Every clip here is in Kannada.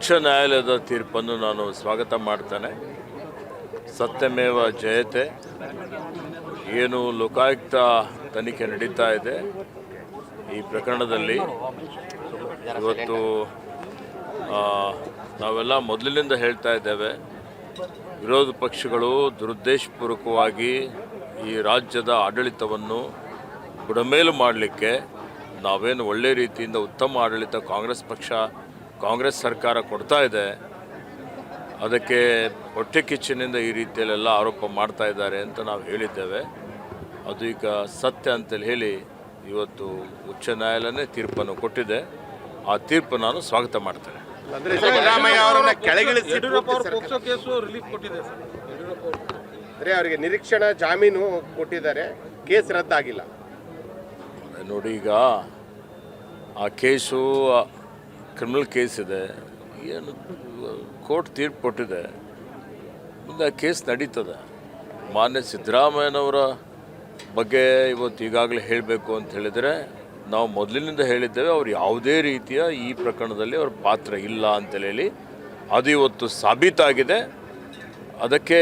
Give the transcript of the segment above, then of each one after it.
ಉಚ್ಚ ನ್ಯಾಯಾಲಯದ ತೀರ್ಪನ್ನು ನಾನು ಸ್ವಾಗತ ಮಾಡ್ತೇನೆ. ಸತ್ಯಮೇವ ಜಯತೆ. ಏನು ಲೋಕಾಯುಕ್ತ ತನಿಖೆ ನಡೀತಾ ಇದೆ ಈ ಪ್ರಕರಣದಲ್ಲಿ, ಇವತ್ತು ನಾವೆಲ್ಲ ಮೊದಲಿನಿಂದ ಹೇಳ್ತಾ ಇದ್ದೇವೆ, ವಿರೋಧ ಪಕ್ಷಗಳು ದುರುದ್ದೇಶಪೂರ್ವಕವಾಗಿ ಈ ರಾಜ್ಯದ ಆಡಳಿತವನ್ನು ಬುಡಮೇಲು ಮಾಡಲಿಕ್ಕೆ, ನಾವೇನು ಒಳ್ಳೆ ರೀತಿಯಿಂದ ಉತ್ತಮ ಆಡಳಿತ ಕಾಂಗ್ರೆಸ್ ಸರ್ಕಾರ ಕೊಡ್ತಾ ಇದೆ, ಅದಕ್ಕೆ ಹೊಟ್ಟೆ ಕಿಚ್ಚಿನಿಂದ ಈ ರೀತಿಯಲ್ಲೆಲ್ಲ ಆರೋಪ ಮಾಡ್ತಾ ಇದ್ದಾರೆ ಅಂತ ನಾವು ಹೇಳಿದ್ದೇವೆ. ಅದು ಈಗ ಸತ್ಯ ಅಂತೇಳಿ ಹೇಳಿ ಇವತ್ತು ಉಚ್ಚ ನ್ಯಾಯಾಲಯನೇ ತೀರ್ಪನ್ನು ಕೊಟ್ಟಿದೆ. ಆ ತೀರ್ಪು ನಾನು ಸ್ವಾಗತ ಮಾಡ್ತೇನೆ. ಅವರಿಗೆ ನಿರೀಕ್ಷಣಾ ಜಾಮೀನು ಕೊಟ್ಟಿದ್ದಾರೆ, ಕೇಸ್ ರದ್ದಾಗಿಲ್ಲ. ನೋಡಿ, ಈಗ ಆ ಕೇಸು ಕ್ರಿಮಿನಲ್ ಕೇಸ್ ಇದೆ, ಏನು ಕೋರ್ಟ್ ತೀರ್ಪು ಕೊಟ್ಟಿದೆ, ಮುಂದೆ ಆ ಕೇಸ್ ನಡೀತದೆ. ಮಾನ್ಯ ಸಿದ್ದರಾಮಯ್ಯನವರ ಬಗ್ಗೆ ಇವತ್ತು ಈಗಾಗಲೇ ಹೇಳಬೇಕು ಅಂತ ಹೇಳಿದರೆ, ನಾವು ಮೊದಲಿನಿಂದ ಹೇಳಿದ್ದೇವೆ, ಅವ್ರು ಯಾವುದೇ ರೀತಿಯ ಈ ಪ್ರಕರಣದಲ್ಲಿ ಅವ್ರ ಪಾತ್ರ ಇಲ್ಲ ಅಂತೇಳಿ ಅದು ಇವತ್ತು ಸಾಬೀತಾಗಿದೆ. ಅದಕ್ಕೆ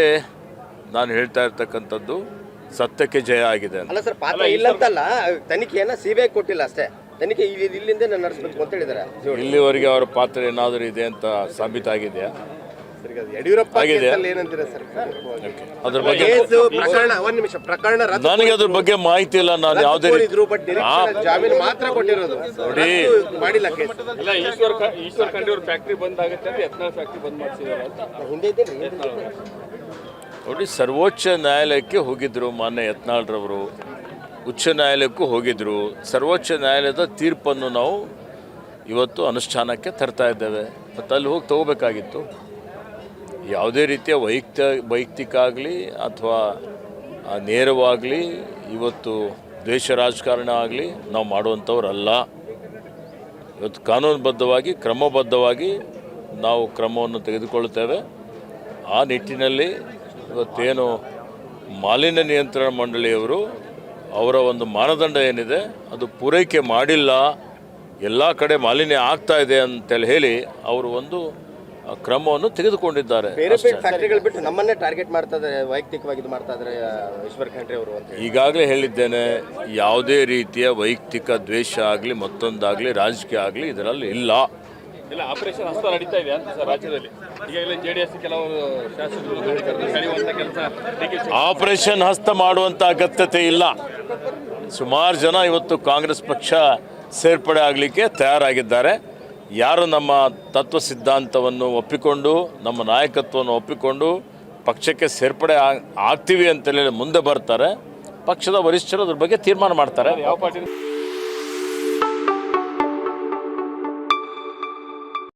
ನಾನು ಹೇಳ್ತಾ ಇರ್ತಕ್ಕಂಥದ್ದು ಸತ್ಯಕ್ಕೆ ಜಯ ಆಗಿದೆ ಅಂತ. ಅಲ್ಲ ಸರ್, ಪಾತ್ರ ಇಲ್ಲ ಅಂತಲ್ಲ, ತನಿಖೆಯನ್ನು ಸಿಬಿಐ ಕೊಟ್ಟಿಲ್ಲ ಅಷ್ಟೇ, ತನಿಖೆ ಇಲ್ಲಿಂದ ನಡೆಸಬೇಕು ಅಂತ ಹೇಳಿದ್ದಾರೆ. ಇಲ್ಲಿವರೆಗೆ ಅವರ ಪಾತ್ರ ಏನಾದರೂ ಇದೆ ಅಂತ ಸಾಬೀತಾಗಿದೆಯಾ? ಯಡಿಯೂರಪ್ಪ ಅದ್ರ ಬಗ್ಗೆ ನನಗೆ ಅದ್ರ ಬಗ್ಗೆ ಮಾಹಿತಿ ಇಲ್ಲ. ನಾನು ಯಾವುದೇ ಜಾಮೀನು ಮಾತ್ರ ಕೊಟ್ಟಿರೋದು ನೋಡಿ. ಮಾಡಿಲ್ಲ. ಈಶ್ವರ್ ಖಂಡ್ರೆ ಅವ್ರ ಫ್ಯಾಕ್ಟ್ರಿ ಬಂದ್ ಆಗುತ್ತೆ ಅಂತ ಯತ್ನಾಳ್ ಫ್ಯಾಕ್ಟ್ರಿ ಬಂದ್ ಮಾಡಿಸಿದ್ದಾರೆ ಅಂತ ನೋಡಿ, ಸರ್ವೋಚ್ಚ ನ್ಯಾಯಾಲಯಕ್ಕೆ ಹೋಗಿದ್ರು ಮಾನ್ಯ ಯತ್ನಾಳ್ರವರು, ಉಚ್ಚ ನ್ಯಾಯಾಲಯಕ್ಕೂ ಹೋಗಿದ್ರು. ಸರ್ವೋಚ್ಚ ನ್ಯಾಯಾಲಯದ ತೀರ್ಪನ್ನು ನಾವು ಇವತ್ತು ಅನುಷ್ಠಾನಕ್ಕೆ ತರ್ತಾ ಇದ್ದೇವೆ. ಮತ್ತು ಅಲ್ಲಿ ಹೋಗಿ ತಗೋಬೇಕಾಗಿತ್ತು. ಯಾವುದೇ ರೀತಿಯ ವೈಯಕ್ತಿಕ ಆಗಲಿ ಅಥವಾ ನೇರವಾಗಲಿ ಇವತ್ತು ದ್ವೇಷ ರಾಜಕಾರಣ ಆಗಲಿ ನಾವು ಮಾಡುವಂಥವ್ರಲ್ಲ. ಇವತ್ತು ಕಾನೂನುಬದ್ಧವಾಗಿ ಕ್ರಮಬದ್ಧವಾಗಿ ನಾವು ಕ್ರಮವನ್ನು ತೆಗೆದುಕೊಳ್ಳುತ್ತೇವೆ. ಆ ನಿಟ್ಟಿನಲ್ಲಿ ಇವತ್ತೇನು ಮಾಲಿನ್ಯ ನಿಯಂತ್ರಣ ಮಂಡಳಿಯವರು ಅವರ ಒಂದು ಮಾನದಂಡ ಏನಿದೆ ಅದು ಪೂರೈಕೆ ಮಾಡಿಲ್ಲ, ಎಲ್ಲ ಕಡೆ ಮಾಲಿನ್ಯ ಆಗ್ತಾ ಇದೆ ಅಂತೇಳಿ ಹೇಳಿ ಅವರು ಒಂದು ಕ್ರಮವನ್ನು ತೆಗೆದುಕೊಂಡಿದ್ದಾರೆ. ಬೇರೆ ಫ್ಯಾಕ್ಟರಿಗಳು ಬಿಟ್ಟು ನಮ್ಮನ್ನೇ ಟಾರ್ಗೆಟ್ ಮಾಡ್ತಾ ಇದ್ದಾರೆ, ವೈಯಕ್ತಿಕವಾಗಿ ಇದು ಮಾಡ್ತಾ ಇದ್ದಾರೆ ಈಶ್ವರ್ ಖಂಡ್ರೆ ಅವರು ಅಂತ. ಈಗಾಗಲೇ ಹೇಳಿದ್ದೇನೆ, ಯಾವುದೇ ರೀತಿಯ ವೈಯಕ್ತಿಕ ದ್ವೇಷ ಆಗಲಿ ಮತ್ತೊಂದಾಗಲಿ ರಾಜಕೀಯ ಆಗಲಿ ಇದರಲ್ಲಿ ಇಲ್ಲ. ಇಲ್ಲ, ಆಪರೇಷನ್ ಹಸ್ತ ನಡೀತಾ ಇದೆ ಅಂತ ಸರ್ ರಾಜ್ಯದಲ್ಲಿ. ಈಗ ಇಲ್ಲ JDS ಕೆಲವರು ಶಾಸಕರು ಕೆಲಸ ಆಪರೇಷನ್ ಹಸ್ತ ಮಾಡುವಂಥ ಅಗತ್ಯತೆ ಇಲ್ಲ. ಸುಮಾರು ಜನ ಇವತ್ತು ಕಾಂಗ್ರೆಸ್ ಪಕ್ಷ ಸೇರ್ಪಡೆ ಆಗಲಿಕ್ಕೆ ತಯಾರಾಗಿದ್ದಾರೆ. ಯಾರು ನಮ್ಮ ತತ್ವ ಸಿದ್ಧಾಂತವನ್ನು ಒಪ್ಪಿಕೊಂಡು ನಮ್ಮ ನಾಯಕತ್ವವನ್ನು ಒಪ್ಪಿಕೊಂಡು ಪಕ್ಷಕ್ಕೆ ಸೇರ್ಪಡೆ ಆಗ್ತೀವಿ ಅಂತೇಳಿ ಮುಂದೆ ಬರ್ತಾರೆ, ಪಕ್ಷದ ವರಿಷ್ಠರು ಅದ್ರ ಬಗ್ಗೆ ತೀರ್ಮಾನ ಮಾಡ್ತಾರೆ. ಯಾವ ಪಾರ್ಟಿ